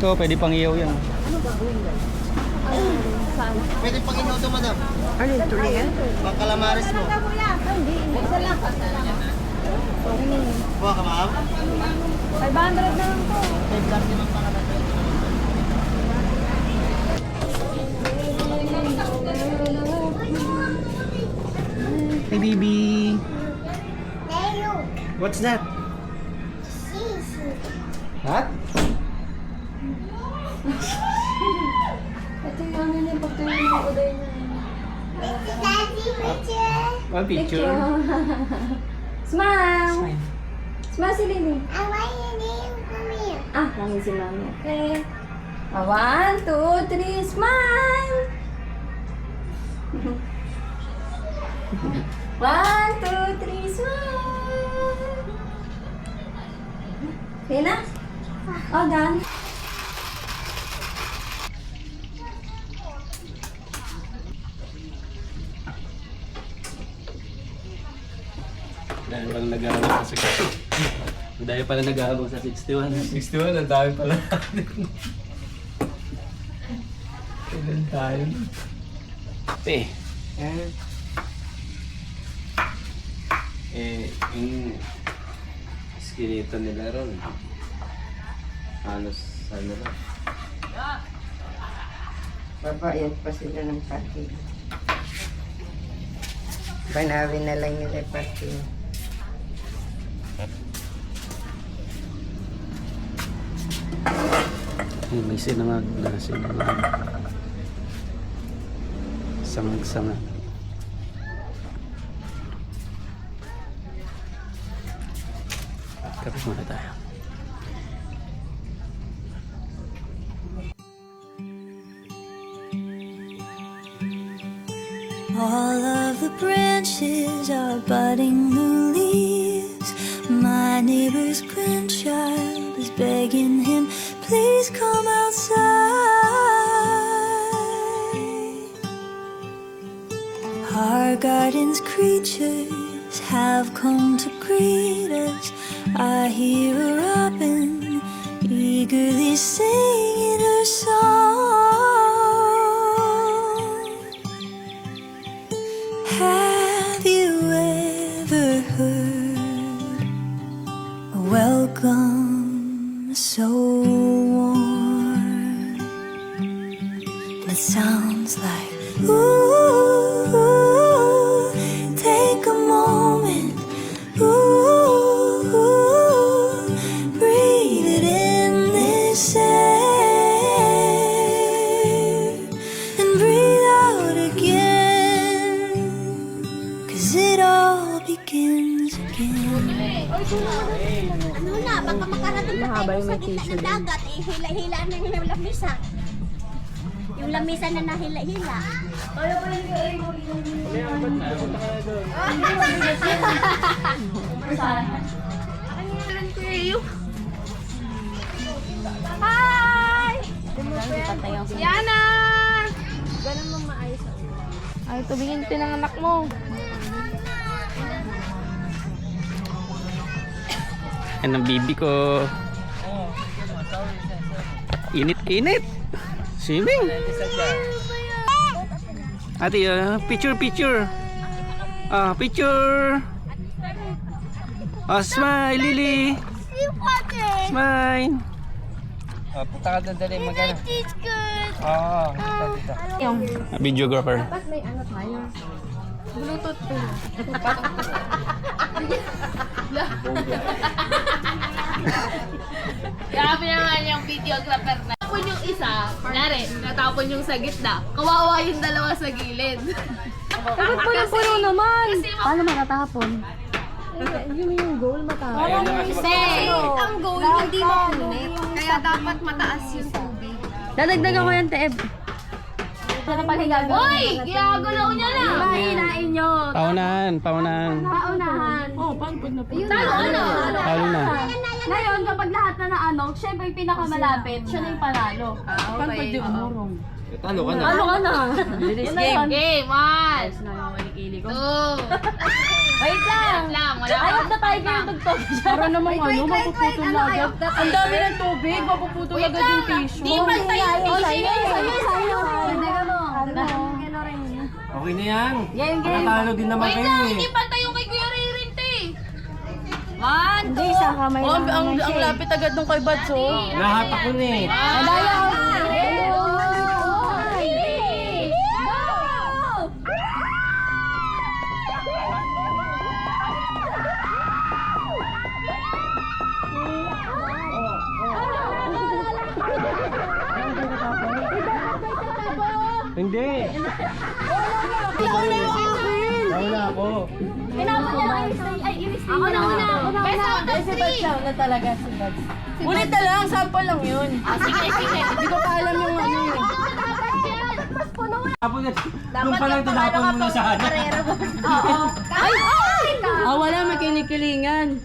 Oo, pwede pang iyaw yan. Ano gagawin yan? Saan? Pwede pang inuto, madam. Ano yung tuloy yan? Pang calamares mo. Hindi. Isa lang. Buha ka, ma'am? 500 na lang to. 530 lang para natin. Hey, baby. What's that? What? Ito yung ano niya, pagkain ng uday na. One picture. Smile! Smile si Lily. Ah, langin si Mami. Okay. 1, 2, 3, smile! 1, 2, 3, smile! Okay na? Oh, done. Dahil pala nag-aabang sa 60. Dahil pala nag-aabang sa 61. 61, ang dami pala. Kailan tayo? Yung skeleton nila ron. Halos, ano ron. Babayad pa sila ng parking. Banawin na lang nila yung parking. May sinangag na sinangag. Sangag-sangag. Kape muna tayo. All of the branches are budding new leaves. My neighbor's grandchild is begging him, please come outside. Our garden's creatures have come to greet us. I hear a robin eagerly singing her song. Have you ever heard a welcome so warm? And it sounds like, ooh, take a moment, ooh, breathe it in this air and breathe out again. 'Cause it all begins again. Ano na, baka makarating pa Mahaba tayo yung sa may gitna tissue ng dagat, hila-hila na yung lamisa. Yung lamisa na nahila-hila. Hi! Yana! Ganun mo maayos. Ay, tubigin ito ng anak mo. Yan ang bibi ko. Init-init. Swimming. Ate, picture. Picture. Smile, Lily. Smile. Punta ka doon dali, magana. Dito. Yung, Videographer. dapat may ano tayo. Bluetooth to. Grabe naman yung videographer na. Natapon yung isa, nari, natapon yung sa gitna. Kawawa yung dalawa sa gilid. Bakit puno-puno naman? Paano matatapon? Yun yung goal, matapon. Kasi ang goal hindi mapunit. Kaya dapat mataas yung tubig. Dadagdagan ko yan, Teeb. Ano pa gagawin? Hoy! Ginagalaw niya na! Hinahin nyo. Paunahan. Paunahan. Talo ano? Talo na. Ngayon, kapag lahat na ano, syempre yung pinakamalapit, siya na yung panalo. Okay. Talo ka na. Ano ka na? Game! One! Na yung malikili ko. Two! Wait lang. Lang, wala I ka. have the papayag na yung tugtog siya. Para namang ano, mapuputol na agad. Ang dami ng tubig, mapuputol agad yung tissue. Di pantay yung tissue. Okay na yan. Game. Natalo din naman Wait kayo lang, eh. hindi pantay yung kay Kuya Ririnte. Hindi, isa kamay ang lapit agad nung kay Batso. Lahat ako na eh. Madaya ako. Hindi. Wala ako. Ako na una. Best out of three. Na talaga si Bats. Ulit na lang, sample lang yun. Sige. Hindi ko pa alam yung ano yun. Tapos nung pa lang tinapon mo na sa ano. Wala, may kinikilingan.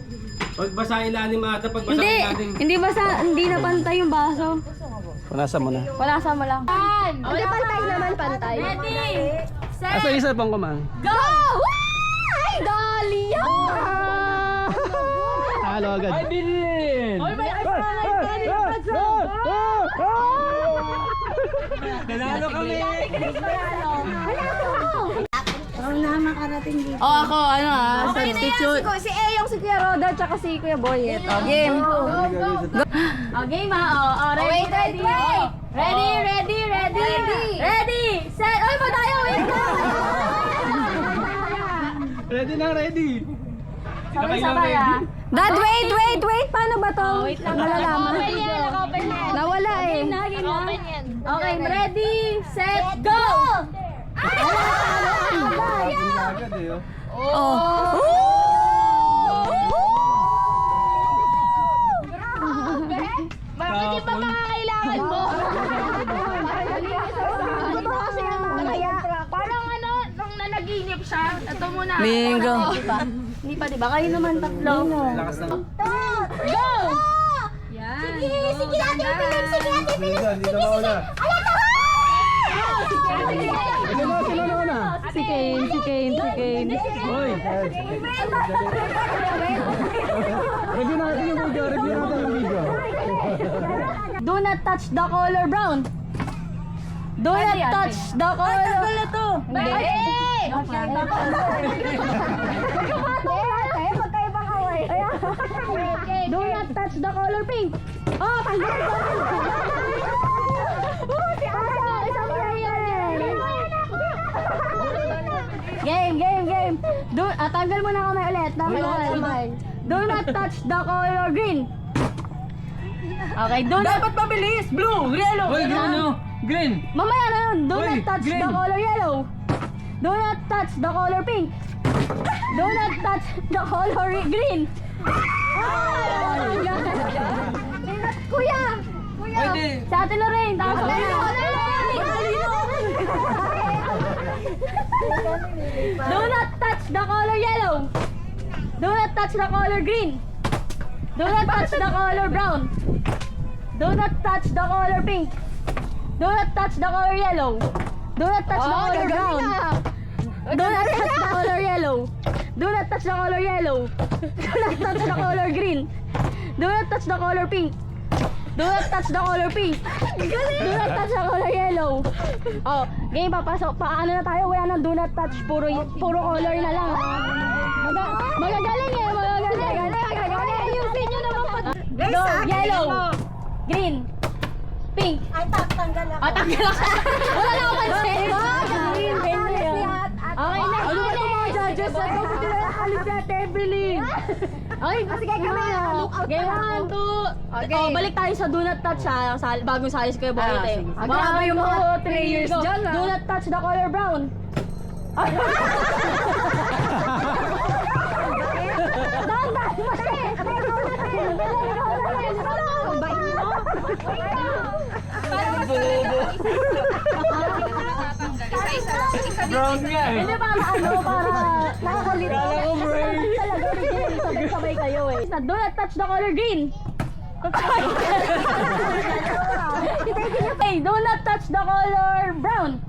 Pag basa ilalim ata, pag basa ilalim. Hindi na pantay yung baso. Punasan mo na. Palasa mo lang. Hindi pantay naman, pantay. Ready, set, Asa isa pang kuman? go! Ay, Dahlia! Talo agad. Ay, bilin! Oy, may Nanalo kami! ako, substitute. Si Eyong, si Kuya Roda, tsaka si Kuya Boyet. Game. Game ha. Ready, ready. Ready, set. Oy, patayo, wait lang. Ready na, ready! Sabay-sabay ah. Dad, wait! Paano ba to? Wait lang. Malalaman. Naka-open yan. Nawala eh. Naka-open yan. Okay, ready, set, go! Agad eh oh. Bakit di pa kailangan mo? Parang ano, nung nanaginip siya, ito muna. Bingo. Hindi pa, di ba? Kayo naman tatlo. Lakas na. Go! Sige, Ate Pilip! Sige, Ate Pilip! Dito mauna. Si Kane. Hoy! Review natin yung video, Do not touch the color brown. Do not touch the color... Ay, tagal na to. Magkaibang away. Do not touch the color pink. Oh, tanggal. Si Ate, isang player. Game. Tanggal mo na kamay ulit. Do not touch the color green. Okay, dapat mabilis. Blue, yellow. Hoy, green! Mamaya na yun. Do Hoy, not touch green. the color yellow. Do not touch the color pink. Do not touch the color green. Kuya! Pwede! Sa atin Lorraine. Tapos Do not touch the color yellow. Do not touch the color green. Do not touch the color brown. Do not touch the color pink. Do not touch the color yellow. Do not touch the color brown. Do not touch the color yellow. Do not touch the color yellow. Do not touch the color green. Do not touch the color pink. Do not touch the color pink. Do not touch the color yellow. Oh, game papasok. Paano na tayo? Wala nang do not touch. Puro color na lang. Magagaling eh. Magagaling. Ayusin nyo naman pa. Go, yellow. Green. Pink. Ay, tanggal ako. Tanggal ako. Wala na ako pansin. Okay na. Ano ba itong mga judges na ito? Hindi na nakalis na Evelyn. Okay, sige, kami na. Game 1, 2. Okay. Balik tayo sa do not touch ha. Bagong salis ko yung buhay tayo. Grabe yung mga players dyan ha. Do not touch the color brown. Dahan-dahan mo siya eh. Brown nga eh. Hindi para para nakakulit. Kala ko brain. Talaga sabay kayo eh. Do not touch the color green. Hey, do not touch the color brown.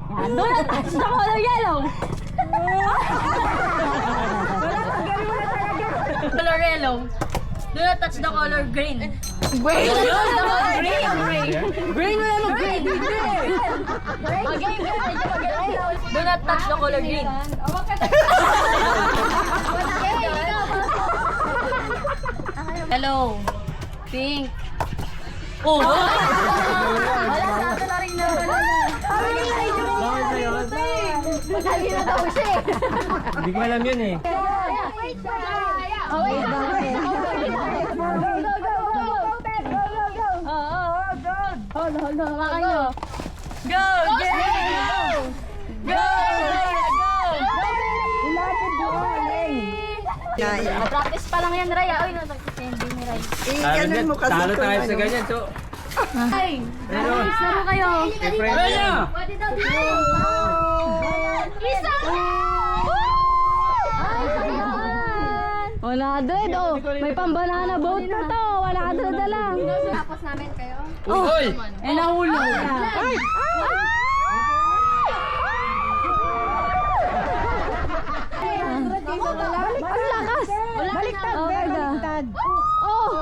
Do not touch the color yellow. Wala, galing mo na talaga. yellow. Do not touch the color green. Green! Do not touch the color green. Green wala mo green. Again, do not touch the color green. Hello. Pink. Oh! Wala sa atin na rin na. Bakit na yun? Madali na daw siya eh. Hindi ko alam yun eh. Wait, oh, wait. Hold on. Hawakan nyo. Go! Go! Practice pa lang yan, Raya. Uy, natag-sending ni Raya. Ganun mo kasi Talo kung tayo sa ano. ganyan. So, Ay! Laro kayo. friend niya. Pwede daw dito. Isa! 100, oh. May pang-banana boat na to. 100 na lang. Tapos namin kayo. Uy! Eh, nahulog. Ay! Ang lakas! Baliktad. Oh!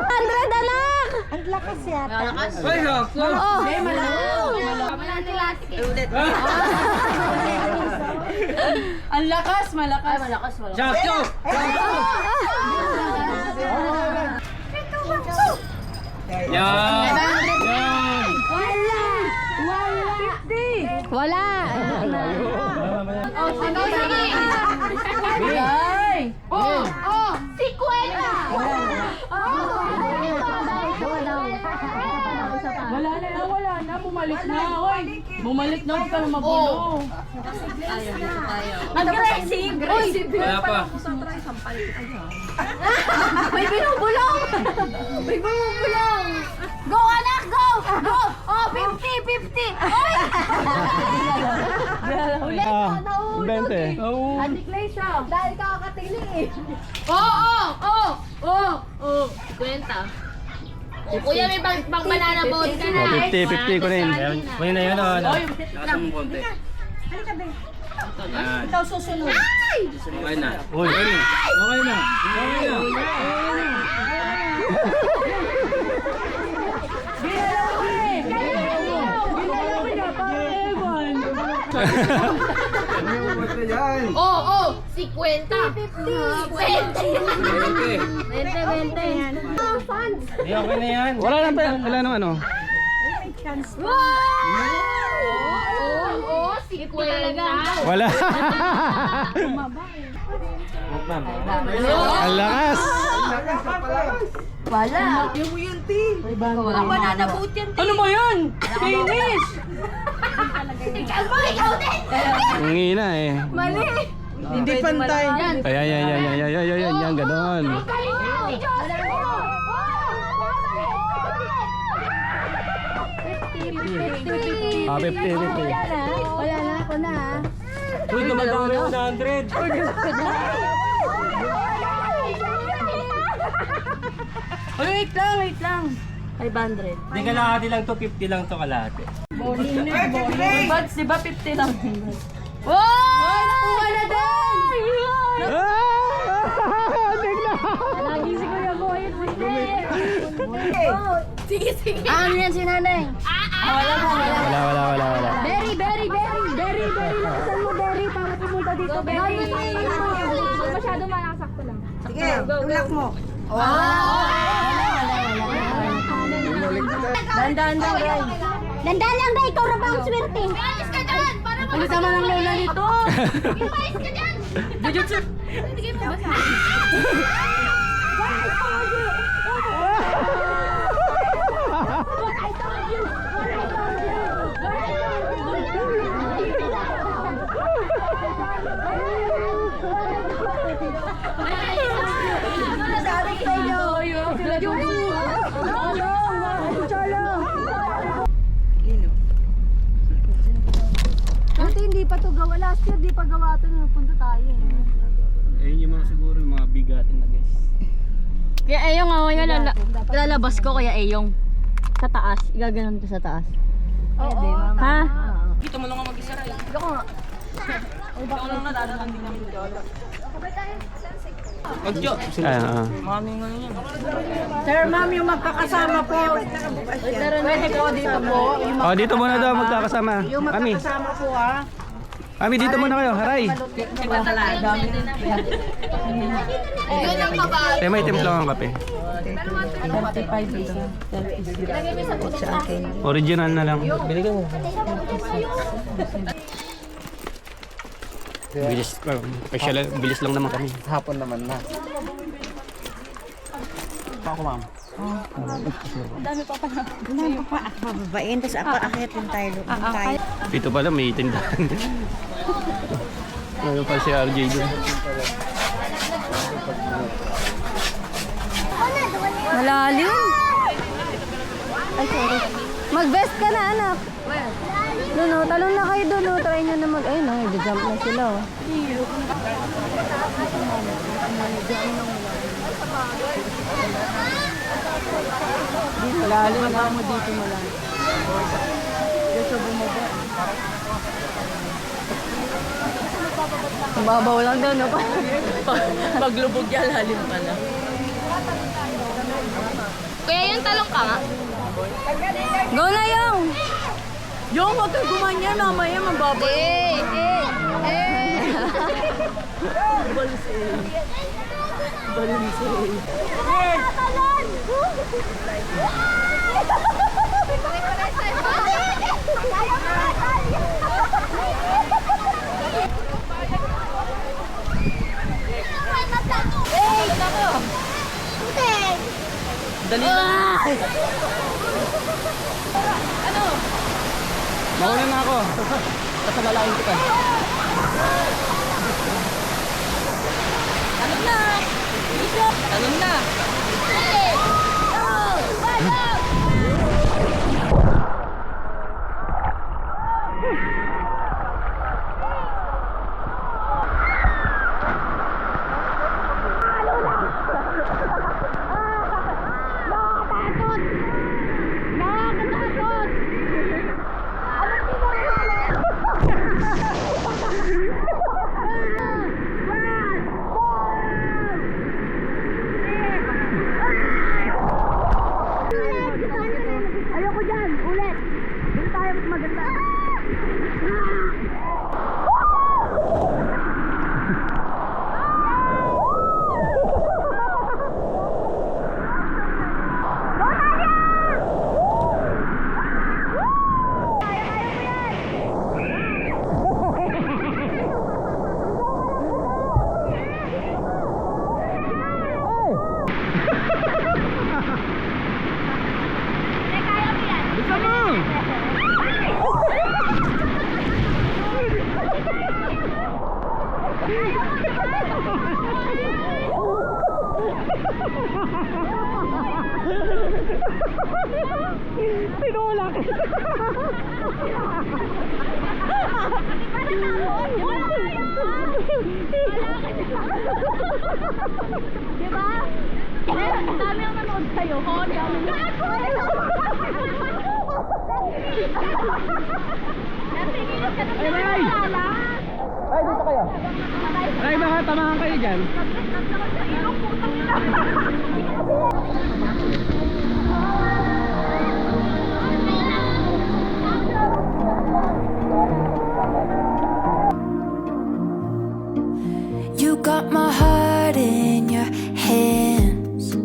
100 anak! Ang lakas yata. Ay, hakso! Oh! Ang lakas, malakas. Sakto! Yan! Yan! Wala! Oh, sige. Ay! Si Kuwela. Wala na. Bumalik na. Hoy! Bumalik na. Huwag ka na magulo. Aggressive! Uy! Wala pa. May binubulong! May binubulong! Go, anak! Go! Go! Oh, 50! Oy! Ulit! Bente. Anti-clay siya. Dahil kakatili eh. Kwenta. O, kuya, may pang-banana boat ka na. 50 ko rin. Kunin na yun. Lakasan mo konti. Ikaw susunod. Okay na. Uy! Okay na. Si Kwenta. 20. Hindi, okay na yan. Wala nang ano. Si Kwenta. Wala. Ang lakas. Wala. Ang banana boat yan. Ano mo yan? Finish! Ikaw din. Ang ina eh. Mali! Hindi pantay. Yan, ganon. Ah, 50. Wala na ako na. Uy, gumagana yung 100. Wait lang. 500. Hindi kalahati lang to, 50 lang to kalahati. Buds, di ba 50 lang? Wow! Ay, nakuha na din! Lagi si Kuya Boy. Sige. Ano yan si nanay? Wala. Berry. Lakasan mo, Berry, para pumunta dito. Berry. Masyado malakasakto lang. Sige, tulak mo. Dandan lang, Ray. Dandan lang, Ray. Ikaw na ba ang swerte? Alis ka dyan. Para Alis naman ang lola nito. Alis ka dyan. Jujutsu. Bigay mo ba? Sabi ko inyo. Sila Jujutsu. Dati hindi pa to gawa. Last year di pa gawa to. Napunta tayo. Ayun yung mga siguro yung mga bigatin na guys. Kaya Eyong nga ngayon, lalabas ko kaya Eyong. Sa taas, igaganon ko sa taas. Oo. Ha? Kita mo lang ang mag-isa rin. Ikaw nga. Sir, ma'am, yung magkakasama po. Pwede po dito po. Yung Oh, dito muna daw magkakasama. Ami, magkakasama po ah. Ami dito muna kayo. Haray. Yun ang kabal. May timpla ang kape. 35 ito. Original na lang. Bilis, special, bilis lang naman kami. Hapon naman na. Ako ma'am. Bababain, tapos ako akitin tayo. Dito pala may tindahan. Ano pa si RJ doon? Malalim. Ay, sorry. Mag-vest ka na, anak. Doon, oh. Talon na kayo doon. Oh. Try nyo na mag... Ayun, oh. Nag-jump na sila. Oh. Malalim na mo dito mo lang. Babaw lang doon. Oh. Paglubog yan, lalim pala. Kuya, yung talong ka nga. Go na yung! Yung huwag kang gumanyan, mamaya mababay. Dali lang. Mauna na ako. Kasalalain kita. Talong na. Ayoko dyan. Ulit. Doon tayo mas maganda. Bisa mo! Tinulak! Diba? Ang dami ang nanood sa'yo. Oo, dami. Ay, Ray! Ay, dito kayo. Ay, baka tamahan kayo dyan. You got my heart in your hands.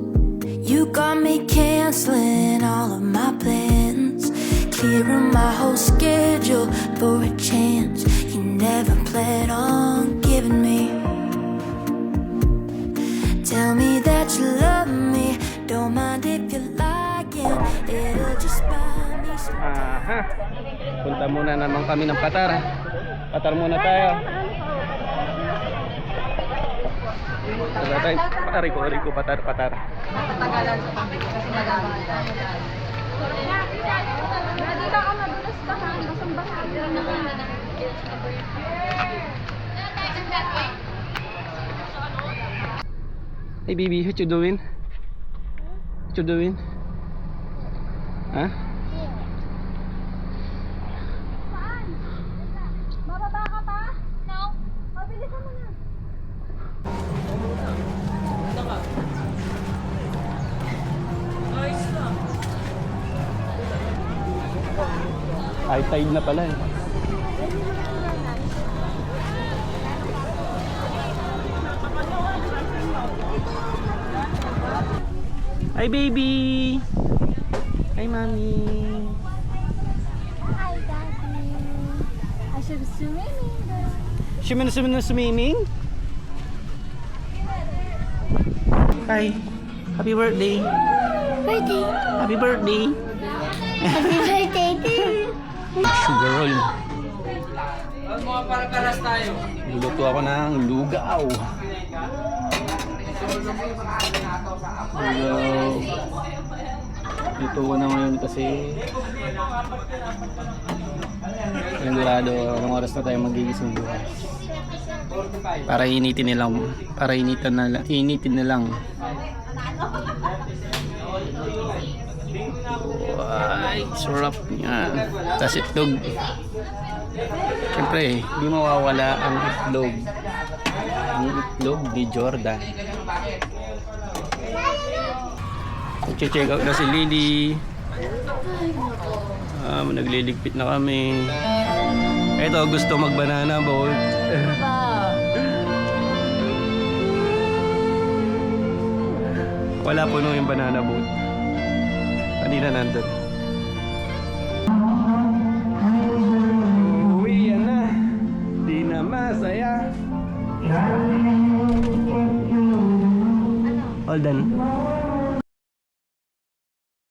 You got me canceling all of my plans, clearing my whole schedule for a chance you never planned on giving me. Tell me that you love me, don't mind if you like it, it'll just buy me some. Aha. Punta muna naman kami ng Patar. Patar muna tayo. Riko, Patar. Hey baby, what you doing? What you doing? Huh? Bababa ka pa? No. High tide na pala eh. Hi baby! Hi mommy! Hi, Daddy. I should be swimming. Swimming? Hi! Happy birthday! Birthday. Happy birthday! Happy birthday to you. Sugar roll. Luluto ako ng lugaw. Ito ko na ngayon kasi sigurado anong oras na tayo magigising bukas. Para initin na lang. Ay, sarap niya. Tapos itlog. Siyempre, di mawawala ang itlog. Ang itlog ni Jordan. Check out na si Lily. Nagliligpit na kami. Ito, gusto mag-banana boat. Wala puno yung banana boat. Kanina nandun. Uwi yan na. Di na masaya. All done.